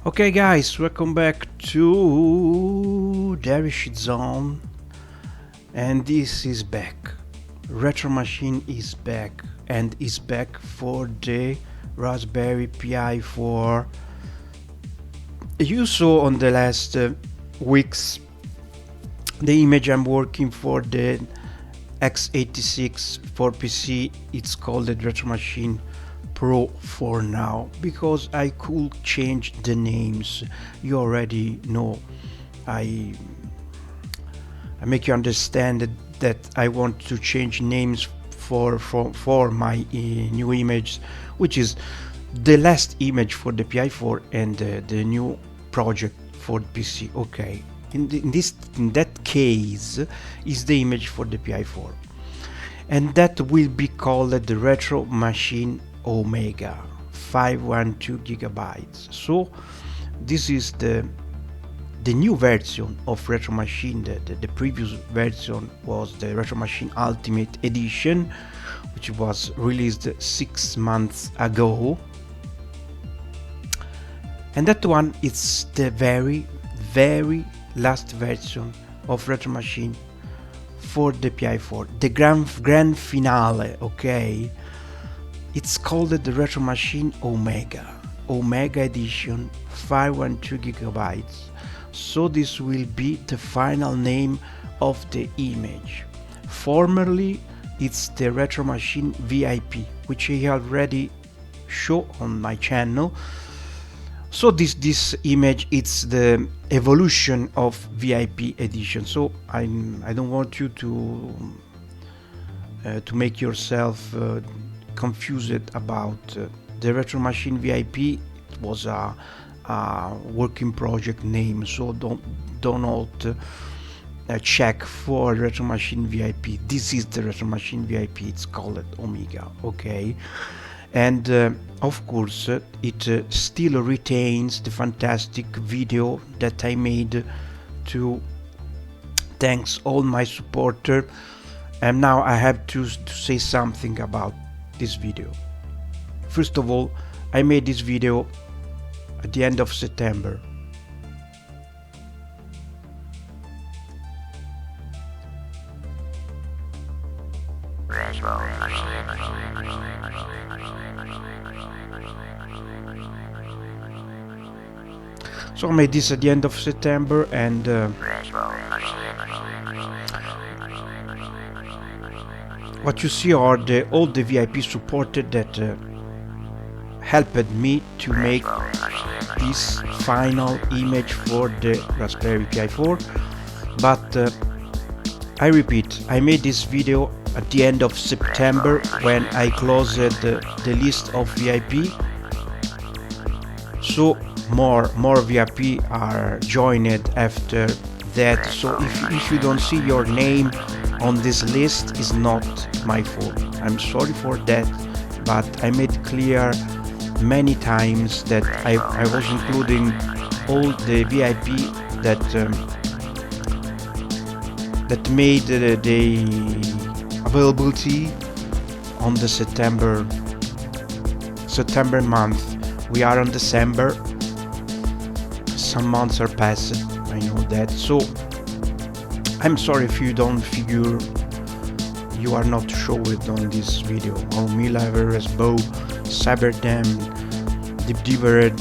Okay guys, welcome back to Darish Zone, and this is back. Retro Machine is back, and is back for the Raspberry PI4. You saw on the last weeks the image I'm working for the x86 for PC. It's called the Retro Machine Pro for now, because I could change the names. You already know I make you understand that I want to change names for my new image, which is the last image for the PI4 and the new project for the PC. Okay, in that case is the image for the PI4, and that will be called the Retro Machine Omega 512 gigabytes. So this is the new version of Retro Machine. The previous version was the Retro Machine Ultimate Edition, which was released 6 months ago, and that one is the very last version of Retro Machine for the PI4, the grand finale. Okay, it's called the Retro Machine Omega Edition 512 gigabytes. So this will be the final name of the image. Formerly it's the Retro Machine VIP, which I already show on my channel. So this image, it's the evolution of VIP edition. So I don't want you to make yourself confused about the Retro Machine VIP. It was a working project name, so don't check for Retro Machine VIP. This is the Retro Machine VIP. It's called Omega. Okay, and of course it still retains the fantastic video that I made to thanks all my supporters. And now I have to say something about this video. First of all, I made this video at the end of September. So I made this at the end of September, and what you see are all the VIP supported that helped me to make this final image for the Raspberry Pi 4. But I repeat, I made this video at the end of September, when I closed the list of VIP. So more VIP are joined after that. So if you don't see your name on this list, is not my fault. I'm sorry for that, but I made clear many times that I was including all the VIP that made the availability on the September month. We are on December. Some months are passed, I know that. So I'm sorry if you don't figure, you are not showed on this video. Oh, Mila Everest Bow, Cyberdam, Deep Divered.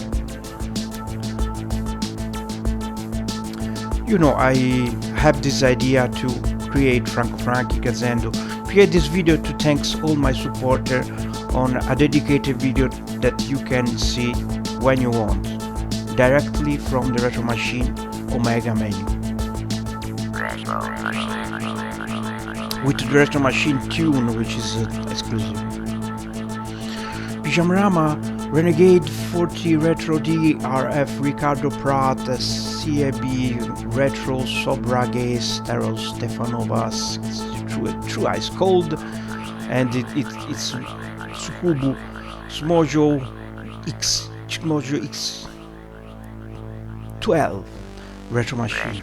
You know, I have this idea to create Frankie Gazendo, create this video to thanks all my supporter on a dedicated video that you can see when you want, directly from the Retro Machine Omega menu, with the Retro Machine tune, which is exclusive. Pyjamarama, Renegade 40, Retro D, RF, Ricardo Prat, CAB, Retro, Sobrage, Sterol, Stefanovas, True Ice Cold, and it's Sukubu, Smojo X 12, Retro Machine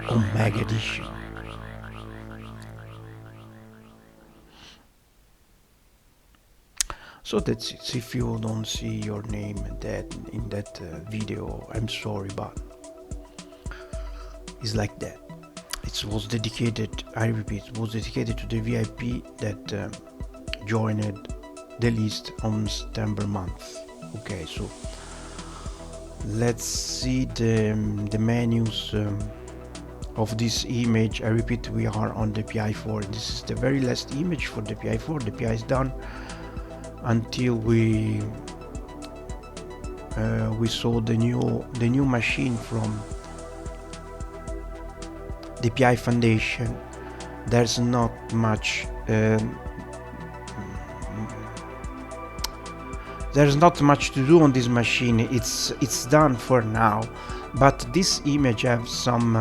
Omega Edition. So that's it. If you don't see your name in that video, I'm sorry, but it's like that. It was dedicated, I repeat, it was dedicated to the VIP that joined the list on September month. Okay, so let's see the menus of this image. I repeat, we are on the PI4. This is the very last image for the PI4. The PI is done until we saw the new machine from the PI Foundation. There's not much to do on this machine. It's done for now, but this image has some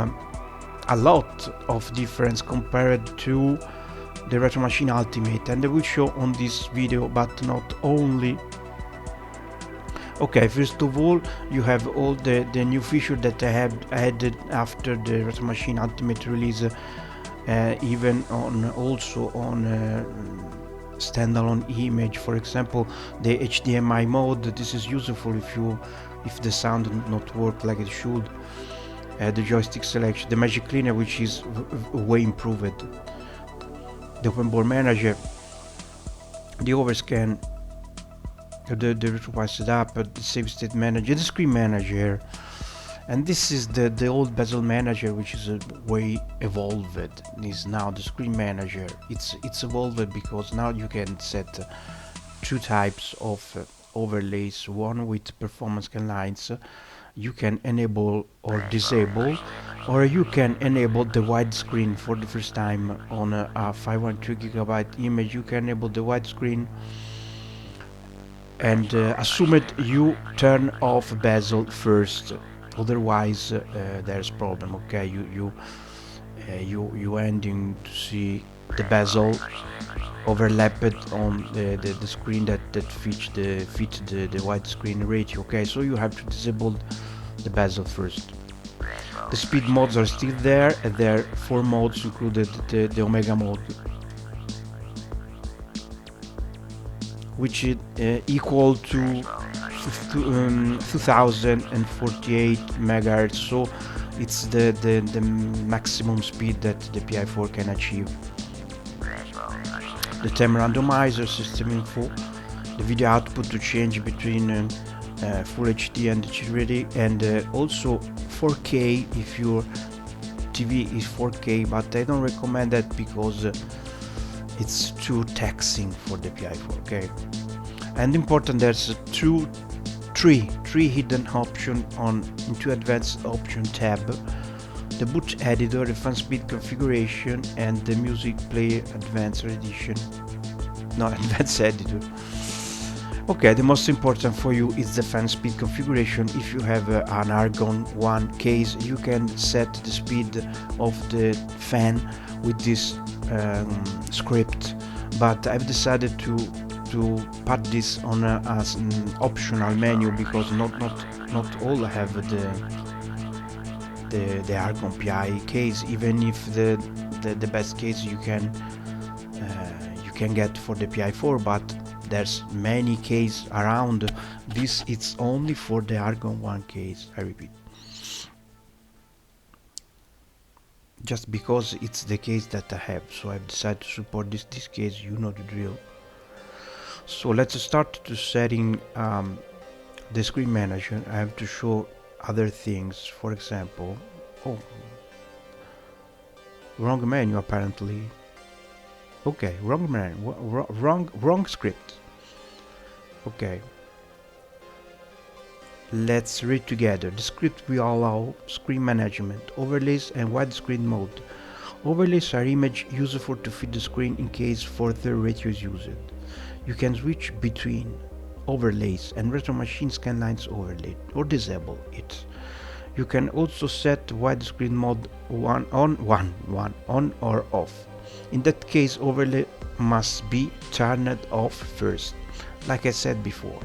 a lot of difference compared to the Retro Machine Ultimate, and I will show on this video, but not only. Okay, first of all, you have all the new features that I have added after the Retro Machine Ultimate release, even also on standalone image. For example, the HDMI mode. This is useful if the sound not work like it should. The joystick selection, the Magic Cleaner, which is way improved. The Open Board Manager, the Overscan, the Retro setup, the Save State Manager, the Screen Manager, and this is the old Bezel Manager, which is way evolved. Is now the Screen Manager. It's evolved because now you can set two types of overlays. One with performance scan lines. You can enable or disable, or you can enable the widescreen for the first time on a 512 gigabyte image. You can enable the widescreen, and assume it you turn off bezel first, otherwise there's problem. Okay, you ending to see the bezel overlapped on the screen that fit the widescreen ratio. Okay, so you have to disable the bezel first. The speed modes are still there, and there are 4 modes included the Omega mode, which is equal to 2048 megahertz. So it's the maximum speed that the PI4 can achieve. The time randomizer, system info, the video output to change between Full HD and HD, and also 4K if your TV is 4K, but I don't recommend that because it's too taxing for the PI4. Okay, and important, there's three hidden option into advanced option tab: the boot editor, the fan speed configuration, and the music player advanced edition. No, advanced editor. Okay, the most important for you is the fan speed configuration. If you have an Argon 1 case, you can set the speed of the fan with this script, but I've decided to put this on as an optional menu because not all have the Argon PI case, even if the best case you can get for the PI4, but there's many cases around. This it's only for the Argon 1 case, I repeat, just because it's the case that I have, so I've decided to support this case. You know the drill. So let's start to setting the Screen Manager. I have to show other things. For example, wrong menu apparently. Okay, wrong menu, wrong script. Okay, let's read together. The script will allow screen management, overlays, and widescreen mode. Overlays are image useful to fit the screen in case further ratio is used. You can switch between overlays and Retro Machine scan lines overlay or disable it. You can also set widescreen mode on or off. In that case, overlay must be turned off first, like I said before.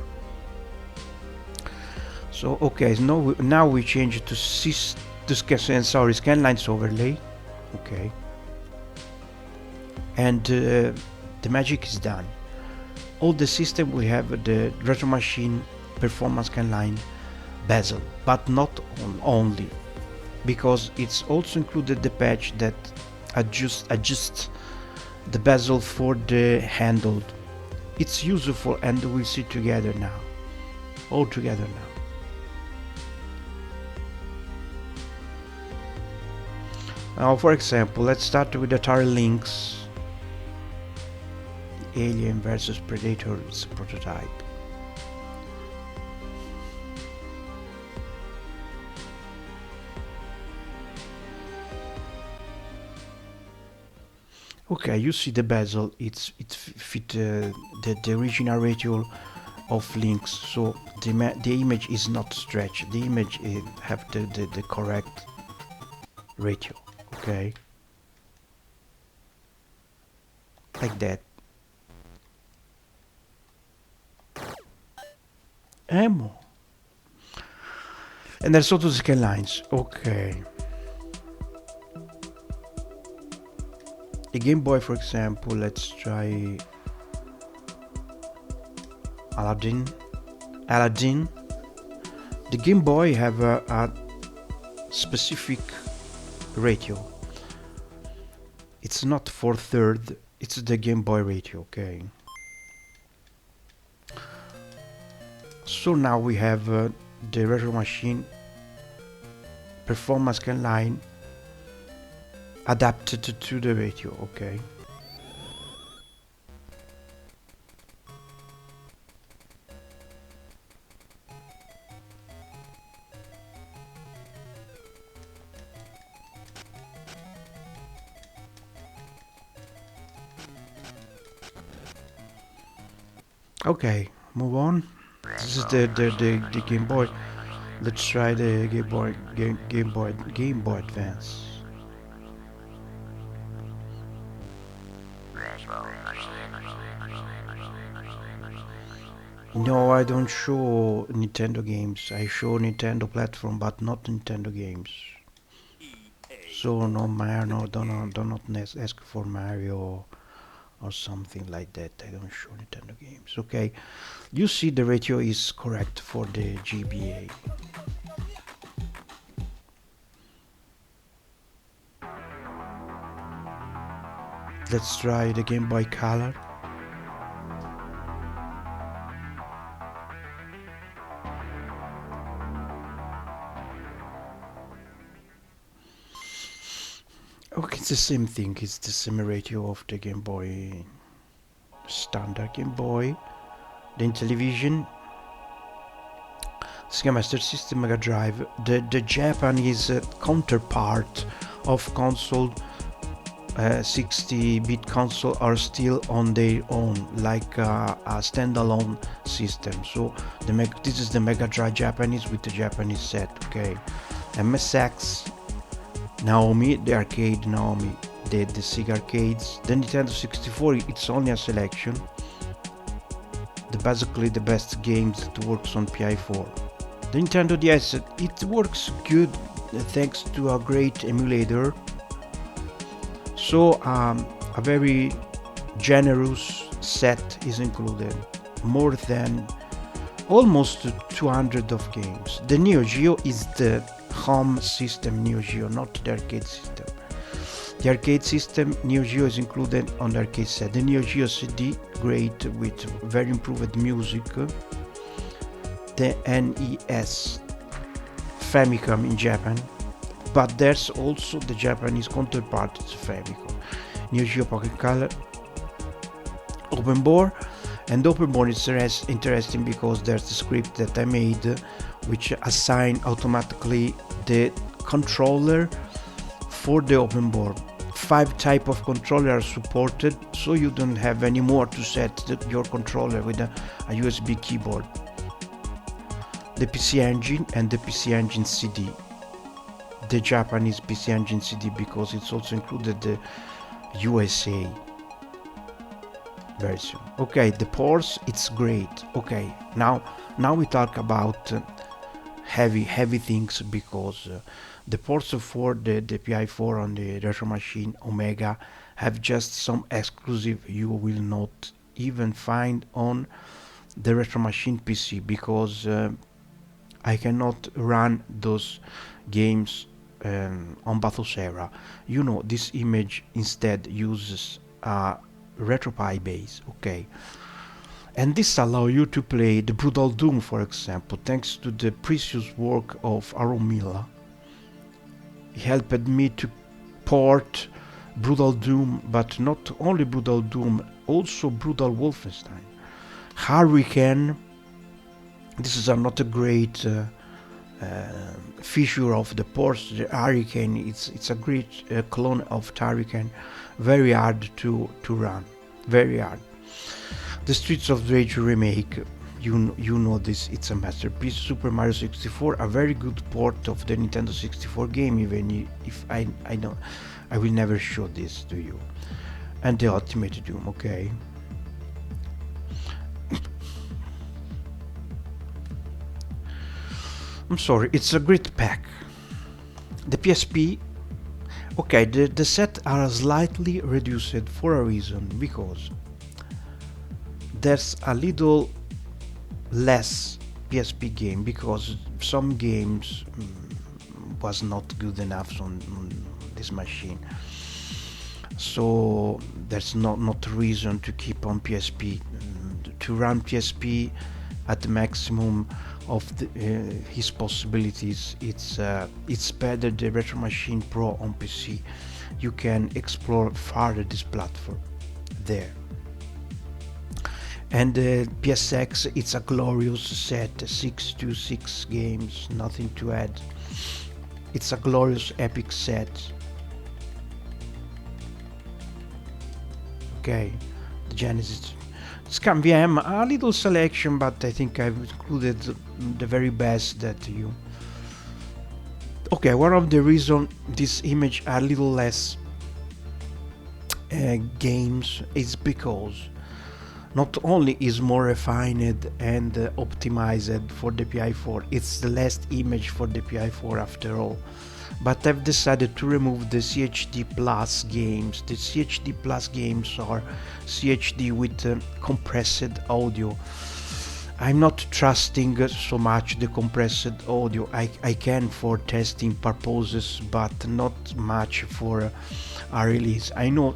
So okay, now we change it to scan lines overlay. Okay, and the magic is done. all the system we have the retro machine performance scanline bezel, but not only, because it's also included the patch that adjusts the bezel for the handle. It's useful, and we'll see together now, all together now. Now, for example, let's start with Atari Lynx Alien vs Predator's prototype. Okay, you see the bezel, it fit the original ratio of Lynx, so the image is not stretched, the image have the correct ratio, okay? Like that. Ammo. And there's also the scan lines, okay. The Game Boy, for example, let's try Aladdin. The Game Boy have a specific ratio. It's not 4/3, it's the Game Boy ratio, okay. So now we have the retro machine performance scanline adapted to the ratio, okay. Okay, move on. This is the Game Boy. Let's try the Game Boy Advance. No, I don't show Nintendo games. I show Nintendo platform, but not Nintendo games. So no Mario, do not ask for Mario or something like that. I don't show Nintendo games. Okay, you see the ratio is correct for the GBA. Let's try the Game Boy Color. Okay, it's the same thing. It's the same ratio of the Game Boy, standard Game Boy. Then television, Sega Master System, Mega Drive. The Japanese counterpart of console, 60-bit console, are still on their own, like a standalone system. So this is the Mega Drive Japanese with the Japanese set. Okay, MSX. Naomi, the arcade Naomi, the Sega arcades. The Nintendo 64, it's only a selection. Basically the best games that works on PI4. The Nintendo DS, it works good thanks to a great emulator. So a very generous set is included, more than almost 200 of games. The Neo Geo is the home system Neo Geo, not the arcade system. The arcade system Neo Geo is included on the arcade set. The Neo Geo CD, great with very improved music. The NES Famicom in Japan, but there's also the Japanese counterpart, it's Famicom. Neo Geo Pocket Color, Open Board, and Open Board is interesting because there's the script that I made which assign automatically the controller for the open board. 5 type of controller are supported, so you don't have any more to set your controller with a USB keyboard. The PC Engine and the PC Engine CD. The Japanese PC Engine CD, because it's also included the USA version. Okay, the ports, it's great. Okay, now we talk about heavy things, because the ports for the PI4 on the retro machine Omega have just some exclusive you will not even find on the Retro Machine PC, because I cannot run those games on Battlesera. You know, this image instead uses a RetroPie base, okay? And this allows you to play the Brutal Doom, for example, thanks to the precious work of Aaron Miller. He helped me to port Brutal Doom, but not only Brutal Doom, also Brutal Wolfenstein. Hurricane, this is not a great feature of the ports. The Hurricane, it's a great clone of Hurricane, very hard to run, very hard. The Streets of Rage remake, you know this, it's a masterpiece. Super Mario 64, a very good port of the Nintendo 64 game, even if I don't, I will never show this to you. And the Ultimate Doom, okay. I'm sorry, it's a great pack. The PSP, okay, the set are slightly reduced for a reason, because there's a little less PSP game, because some games was not good enough on this machine. So there's not reason to keep on PSP. To run PSP at the maximum of his possibilities, it's better the Retro Machine Pro on PC. You can explore further this platform there. And the PSX, it's a glorious set, 626 games, nothing to add. It's a glorious epic set. Okay, the Genesis. Scam VM, a little selection, but I think I've included the very best that you. Okay, one of the reasons this image are a little less games is because not only is more refined and optimized for the PI4, it's the last image for the PI4 after all. But I've decided to remove the CHD Plus games. The CHD Plus games are CHD with compressed audio. I'm not trusting so much the compressed audio. I can for testing purposes, but not much for a release. I know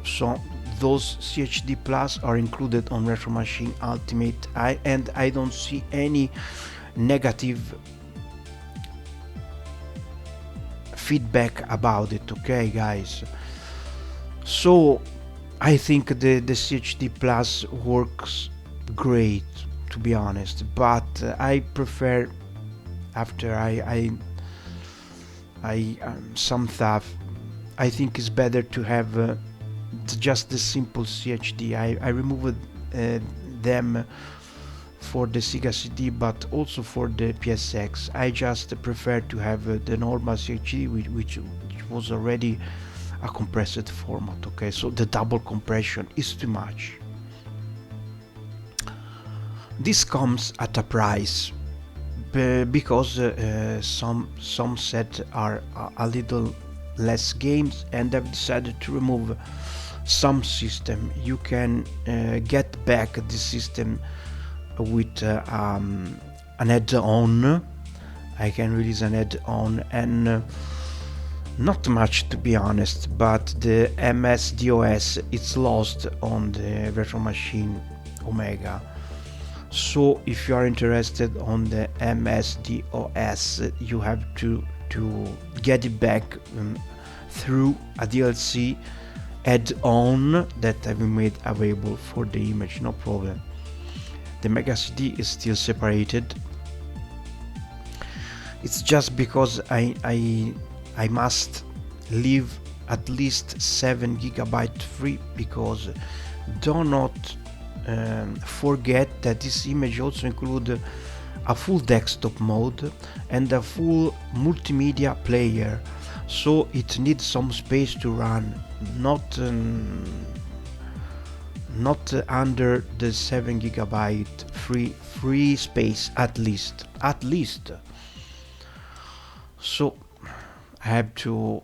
those CHD Plus are included on Retro Machine Ultimate, and I don't see any negative feedback about it, okay guys? So I think the CHD Plus works great, to be honest, but I prefer, after I some stuff, I think it's better to have just the simple CHD. I removed them for the Sega CD, but also for the PSX. I just prefer to have the normal CHD, which was already a compressed format, okay? So the double compression is too much. This comes at a price, because some sets are a little less games, and I've decided to remove some system. You can get back the system with an add-on. I can release an add-on, and not much, to be honest, but the MS-DOS, it's lost on the Retro Machine Omega. So if you are interested on the MS-DOS, you have to get it back through a DLC add-on that I've made available for the image, no problem. The Mega CD is still separated. It's just because I must leave at least 7 GB free, because do not forget that this image also includes a full desktop mode and a full multimedia player, so it needs some space to run, not under the 7 GB free space, at least. So I have to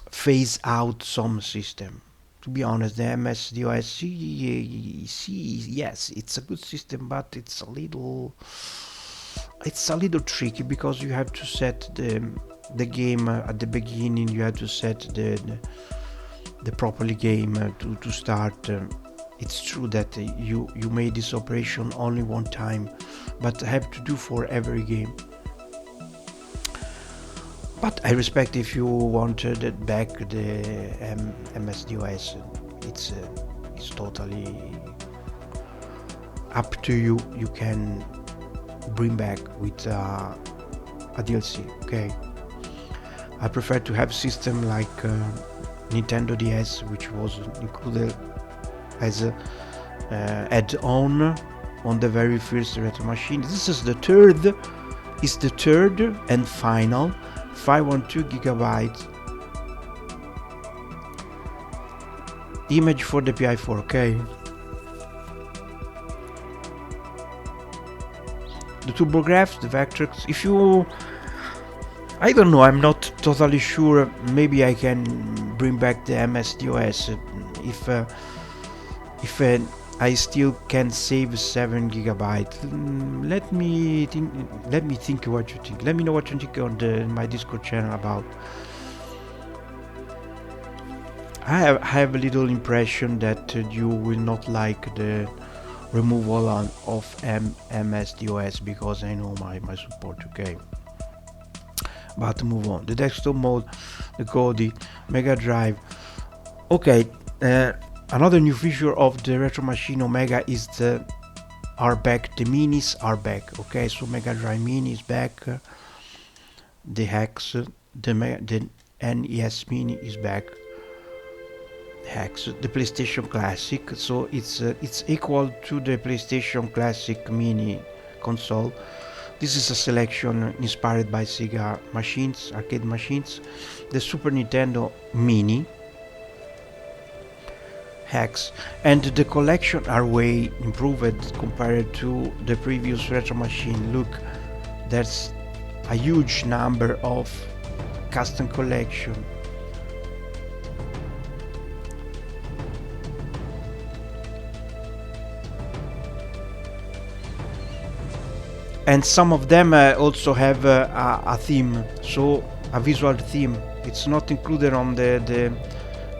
phase out some system, to be honest, the MS-DOS, yes, it's a good system, but it's a little tricky because you have to set the game at the beginning. You have to set the properly game to start. It's true that you made this operation only one time, but have to do for every game. But I respect if you wanted it back the MS-DOS. It's totally up to you. You can bring back with a DLC. Okay. I prefer to have system like Nintendo DS, which was included as a add-on on the very first retro machine. This is the third. Is the third and final 512 gigabyte image for the PI4. Okay. The TurboGrafx, the Vectrex. If you, I don't know, I'm not totally sure. Maybe I can bring back the MS-DOS if I still can save 7 gigabyte. Let me think what you think. Let me know what you think on my Discord channel about. I have a little impression that you will not like the removal of MS-DOS because I know my support. Okay, but move on. The desktop mode, the Kodi, Mega Drive. Okay, another new feature of the Retro Machine Omega is the back. The minis are back. Okay, so Mega Drive Mini is back. The Hex, the NES Mini is back. Hex, the PlayStation Classic, so it's equal to the PlayStation Classic Mini console. This is a selection inspired by Sega machines, arcade machines. The Super Nintendo Mini, Hex, and the collection are way improved compared to the previous retro machine. Look, there's a huge number of custom collection. And some of them also have a theme, so a visual theme. It's not included on the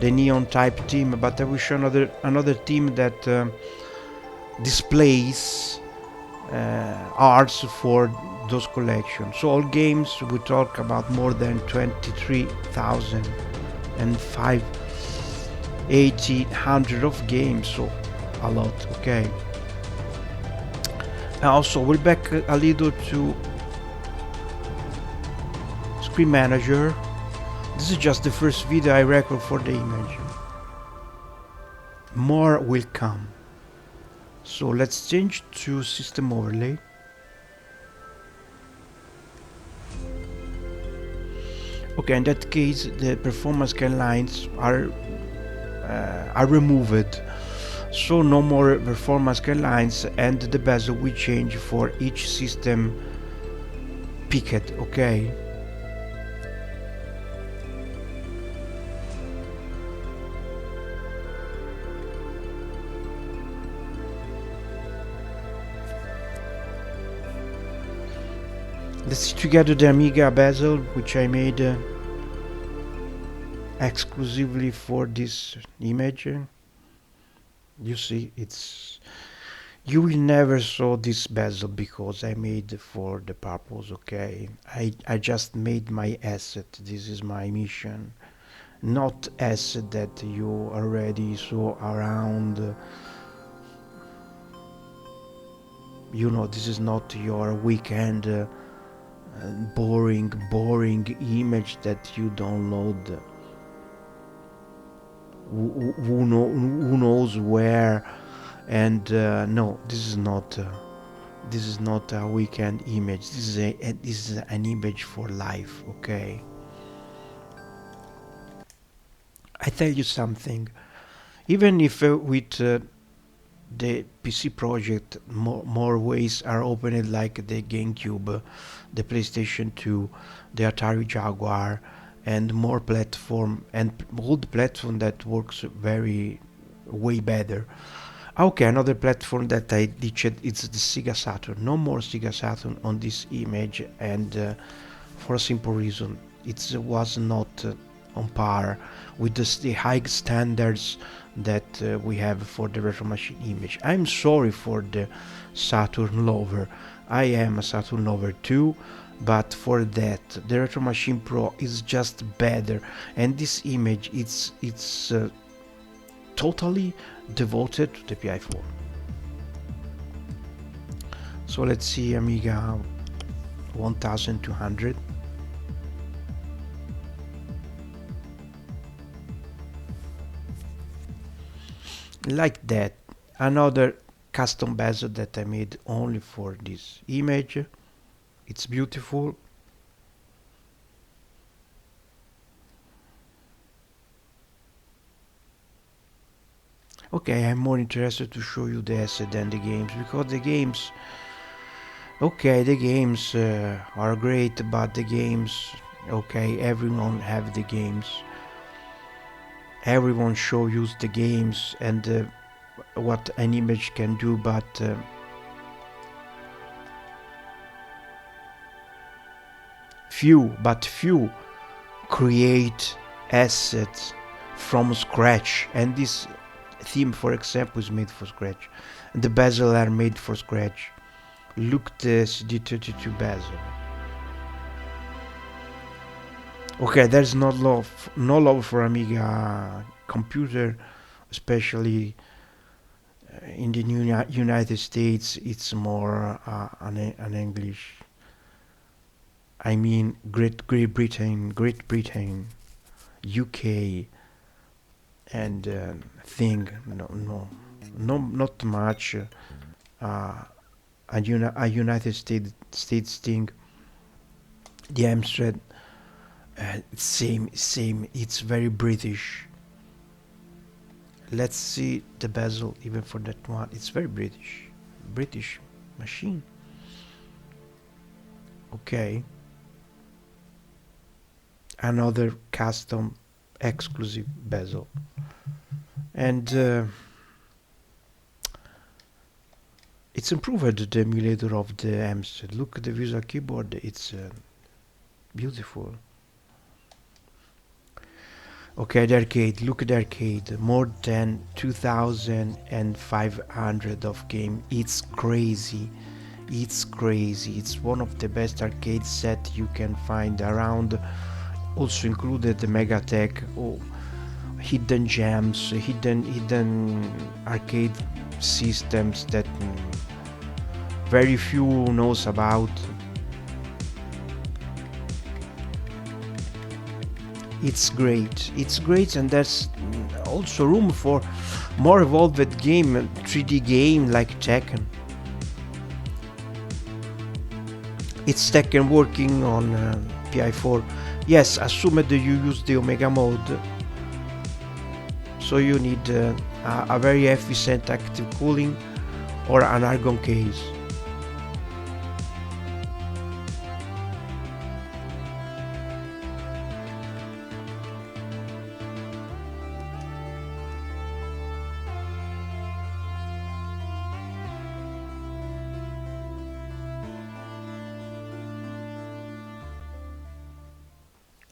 neon type theme, but I will show another theme that displays arts for those collections. So all games, we talk about more than 23,000 and 800 of games, so a lot. Okay. Also, we're back a little to Screen Manager. This is just the first video I record for the image. More will come. So let's change to System Overlay. Okay, in that case, the performance guidelines are removed. So no more performance guidelines, and the bezel will change for each system picket. Okay. Let's see together the Amiga bezel, which I made exclusively for this image. You see, you will never saw this bezel because I made for the purpose. Okay, I just made my asset. This is my mission, not asset that you already saw around. You know, this is not your weekend boring image that you download. Who knows where, and no, this is not a weekend image. This is an image for life. Okay, I tell you something. Even if with the PC project more ways are opened, like the GameCube, the PlayStation 2, the Atari Jaguar, and more platform, and old platform that works very way better. Okay, another platform that I ditched is the Sega Saturn. No more Sega Saturn on this image, and for a simple reason, it was not on par with the high standards that we have for the retro machine image. I'm sorry for the Saturn lover. I am a Saturn lover too, but for that, the retro machine Pro is just better, and this image it's totally devoted to the PI4. So let's see, Amiga 1200. Like that, another custom bezel that I made only for this image. It's beautiful. Okay, I'm more interested to show you the asset than the games, because the games, okay, the games are great, but the games, okay, everyone have the games. Everyone show you the games and what an image can do, but few create assets from scratch, and this theme, for example, is made for scratch, and the bezel are made for scratch. Look, the CD32 bezel. Okay, there's no love for Amiga computer, especially in the United States. It's more an English. I mean, Great Britain, UK, and thing. No, not much. A United States thing. The Amstrad. Same. It's very British. Let's see the bezel even for that one. It's very British machine. Okay. Another custom exclusive bezel, and it's improved the emulator of the Amstrad. Look at the Visual Keyboard. It's beautiful. Okay, the arcade. Look at the arcade. More than 2,500 of game. It's crazy. It's one of the best arcade set you can find around. Also included the Megatech. Oh, hidden gems, hidden arcade systems that very few knows about. It's great, and there's also room for more evolved game, 3D game like Tekken. It's Tekken working on PI4. Yes, assume that you use the Omega mode, so you need a very efficient active cooling or an argon case.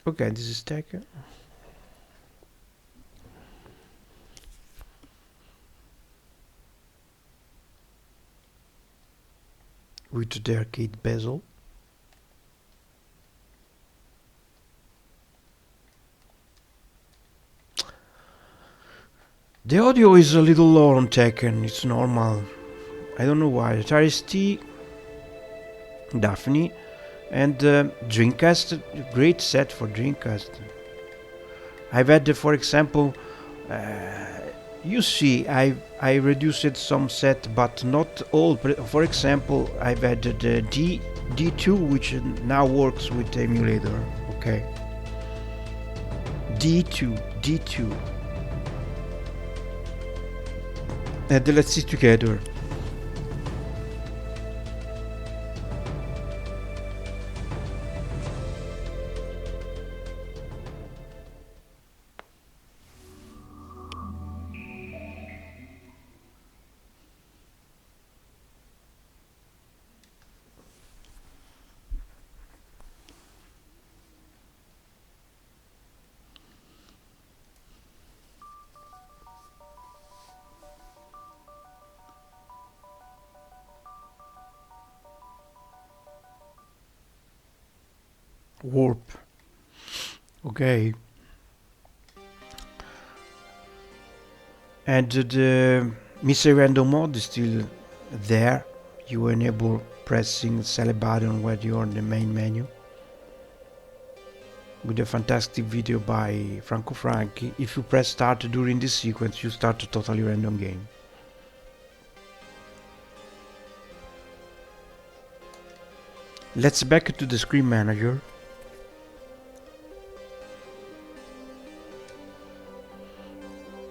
Okay, this is Tekken. With the arcade bezel. The audio is a little low on Tekken, it's normal. I don't know why. Darish T, Daphne, and Dreamcast, great set for Dreamcast. I've had, for example, you see, I reduced some set, but not all. For example, I've had the D2, which now works with the emulator. Okay, D2. And let's see together. warp. Okay. And the mystery random mode is still there. You enable pressing the select button when you're on the main menu. With a fantastic video by Franco Franchi. If you press start during this sequence, you start a totally random game. Let's back to the screen manager.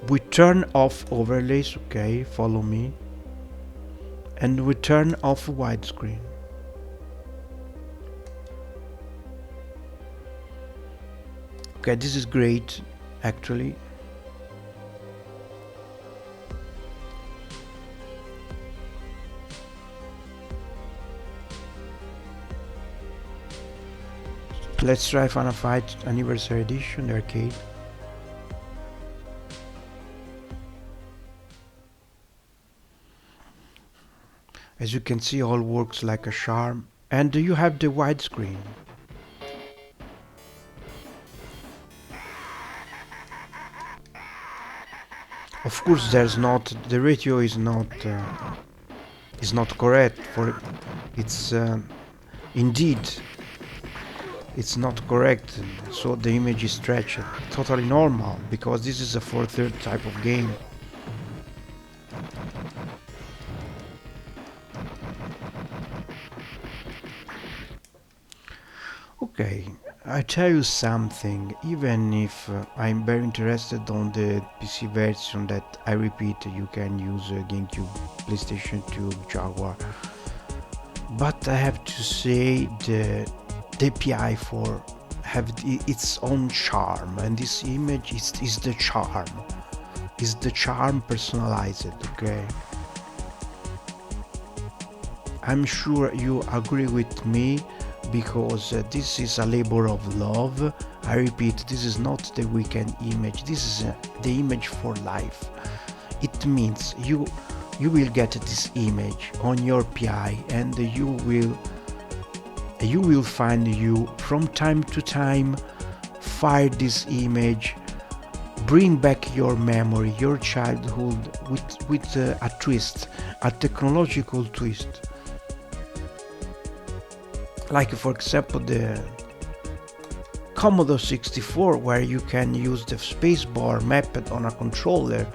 We turn off overlays, okay, follow me. And we turn off widescreen. Okay, this is great, actually. Let's try Final Fight Anniversary Edition, the arcade. As you can see, all works like a charm. And you have the widescreen. Of course, there's not, the ratio is not correct. For it's indeed it's not correct. So the image is stretched. Totally normal, because this is a 4/3 type of game. Okay, I tell you something, even if I'm very interested on the PC version that, I repeat, you can use GameCube, PlayStation 2, Jaguar, but I have to say the PI4 have its own charm, and this image is the charm personalized, okay? I'm sure you agree with me, because this is a labor of love. I repeat, this is not the weekend image, this is the image for life. It means you will get this image on your PI, and you will find you from time to time fire this image, bring back your memory, your childhood, with a twist, a technological twist. Like, for example, the Commodore 64, where you can use the spacebar mapped on a controller,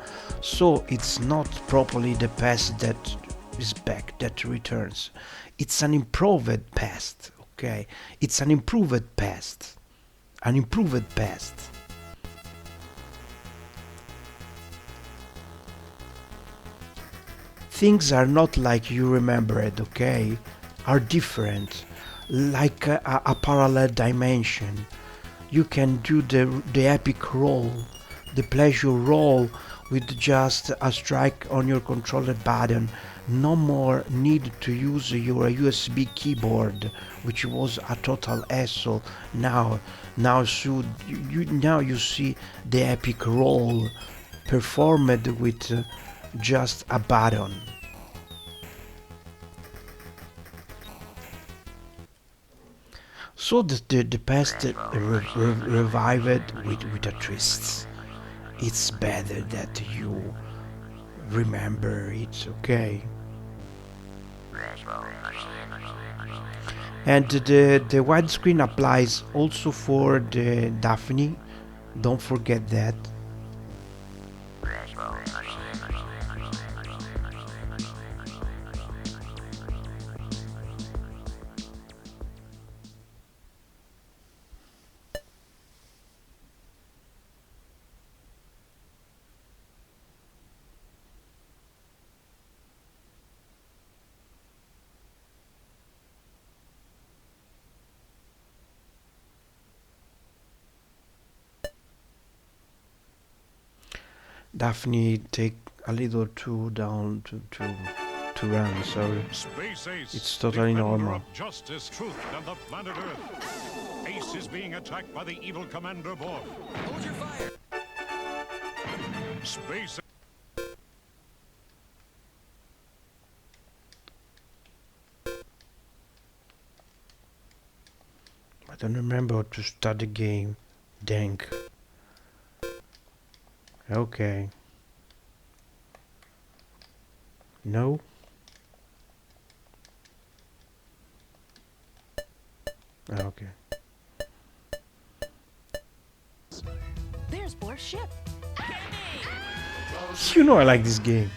so it's not properly the past that is back, that returns. It's an improved past, okay? It's an improved past. An improved past. Things are not like you remember it, okay? Are different. Like a parallel dimension. You can do the epic roll, the pleasure roll, with just a strike on your controller button. No more need to use your USB keyboard, which was a total hassle. Now you see the epic roll performed with just a button. So the past revived with a twist. It's better that you remember it, okay? And the widescreen applies also for the Daphne. Don't forget that. Daphne take a little too down to run, sorry. It's totally normal. Justice, truth, and the planet Earth. Ace is being attacked by the evil Commander Borg. Hold your fire. Space. I don't remember how to start the game. Dang. Okay. No? Okay. There's Bor's ship. You know I like this game.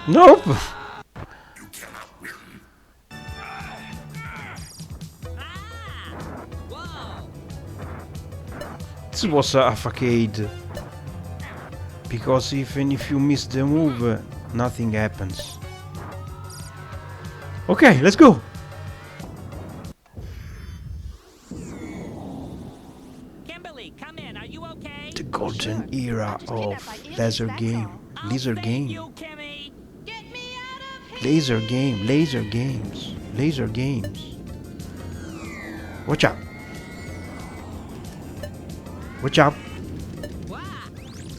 Nope. This was a facade. Because even if you miss the move, nothing happens. Okay, let's go. Kimberly, come in. Are you okay? The golden era of laser game. Laser game. You, Kimmy. Get me out of here! Laser game. Laser games. Laser games. Watch out. Watch out. Wow.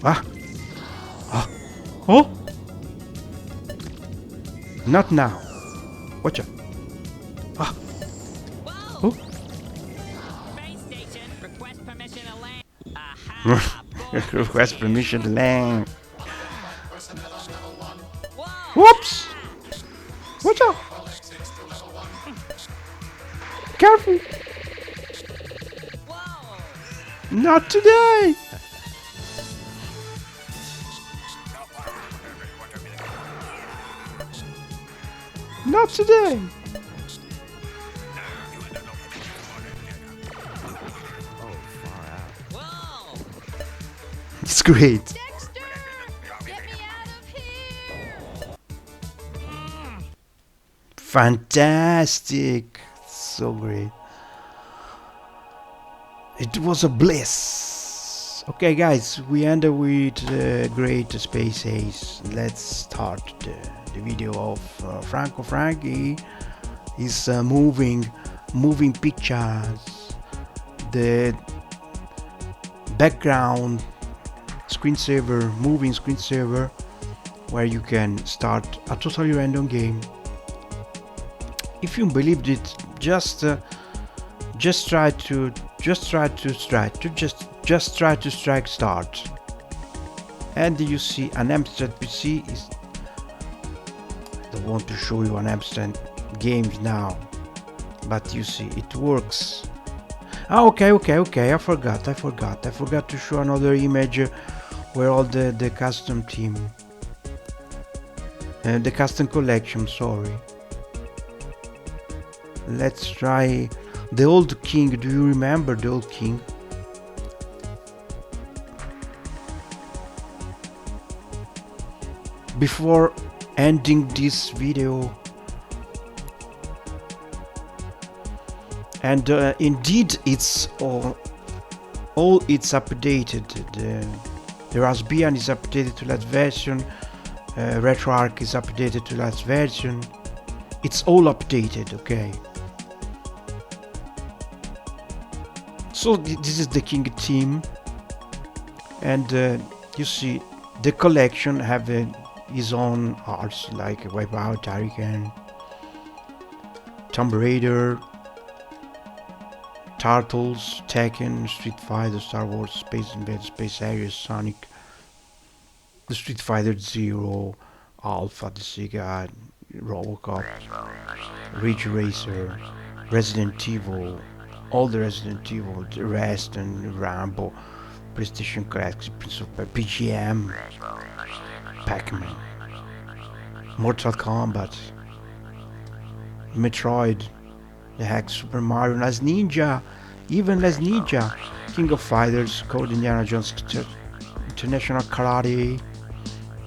Ah. Ah. Oh. Not now. Watch out. Ah. Whoa. Oh. Space station. Request permission to land. Aha. Request permission to land. Whoa. Whoops. Watch out. Careful. Whoa. Not today. Not today. Whoa. It's great. Dexter! Get me out of here! Fantastic. So great. It was a bliss. Okay, guys, we ended with Great Space Ace. Let's start the video of Franco Frankie. Is moving pictures. The background screensaver, moving screensaver, where you can start a totally random game. If you believed it, just try to strike start, and you see an abstract PC. I don't want to show you an abstract games now, but you see it works. Okay, I forgot to show another image where all the custom team, the custom collection, sorry. Let's try the old king. Do you remember the old king? Before ending this video, and indeed it's all it's updated. The Raspbian is updated to last version, RetroArch is updated to last version. It's all updated, okay. So this is the king team, and you see the collection have his own arts like Wipeout, Hurricane, Tomb Raider, Turtles, Tekken, Street Fighter, Star Wars, Space Invaders, Space Harrier, Sonic, the Street Fighter Zero, Alpha, the Sega, Robocop, Ridge Racer, Resident Evil, all the Resident Evil, the rest, and Rambo, PlayStation Classic, Prince of Persia, PGM, Pac-Man, Mortal Kombat, Metroid, the Hack, Super Mario, Les Ninja, even Les Ninja, King of Fighters, Code Indiana Jones, International Karate,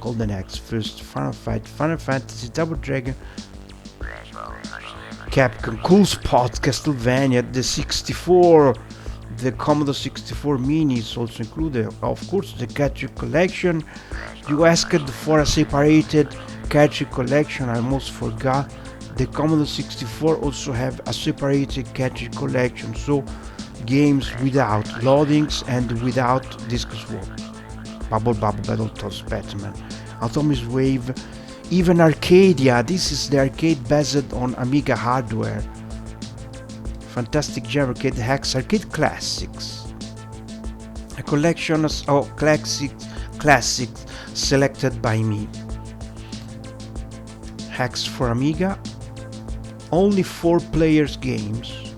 Golden Axe, First, Final Fight, Final Fantasy, Double Dragon, Capcom, Cool Spot, Castlevania, the 64, the Commodore 64 Mini is also included, of course the cartridge collection. You asked for a separated cartridge collection, I almost forgot the Commodore 64 also have a separated cartridge collection, so games without loadings and without Disc Swap. Bubble Bubble, Battletoads, Batman, Atomic Wave, even Arcadia. This is the arcade based on Amiga hardware. Fantastic Jam Arcade Hacks, Arcade Classics. A collection of classics selected by me. Hacks for Amiga, only 4 players games,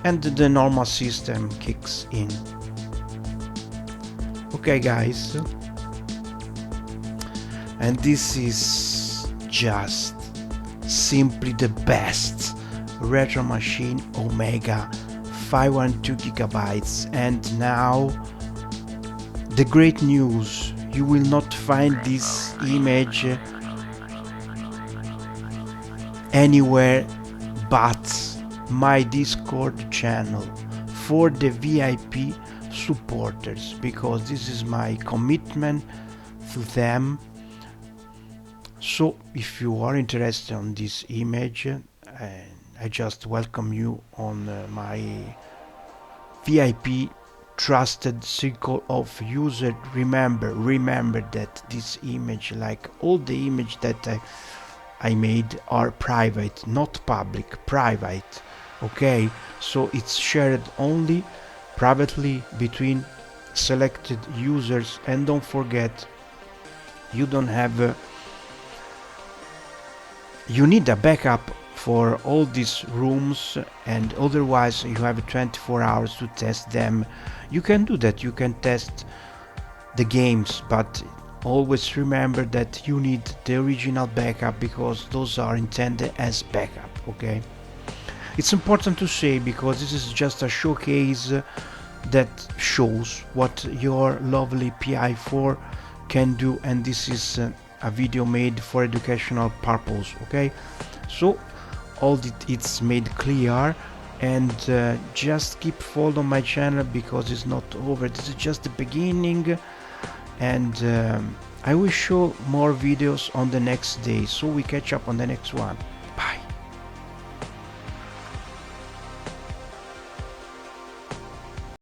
and the normal system kicks in. Okay guys, and this is just simply the best Retro Machine Omega 512 gigabytes. And now the great news, you will not find this image anywhere but my Discord channel for the VIP supporters, because this is my commitment to them. So if you are interested in this image, I just welcome you on my VIP trusted circle of user. Remember that this image, like all the image that I made, are private, not public, private. Okay, so it's shared only privately between selected users. And don't forget, you don't have you need a backup for all these rooms, and otherwise you have 24 hours to test them. You can do that, you can test the games, but always remember that you need the original backup, because those are intended as backup. Okay, it's important to say, because this is just a showcase that shows what your lovely PI4 can do, and this is a video made for educational purpose. Okay, so all it's made clear, and just keep following my channel, because it's not over, this is just the beginning. And I will show more videos on the next day, so we catch up on the next one.